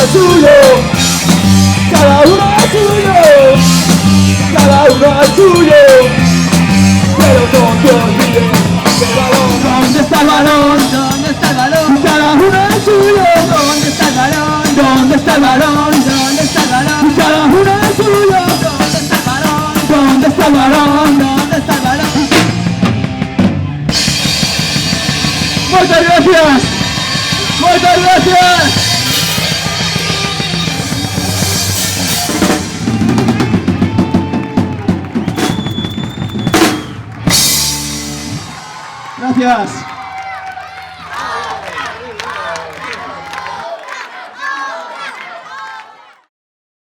es suyo, cada uno es suyo, cada uno es suyo, pero no te olvides del balón. ¿Dónde está el balón? ¿Dónde está el balón? Cada uno es suyo. ¿Dónde está el balón? ¿Dónde está el balón? ¿Dónde está el balón? Cada uno es suyo. ¿Dónde está el balón? ¿Dónde está el balón? ¿Dónde está el balón? Muchas gracias. Muchas gracias. Gracias.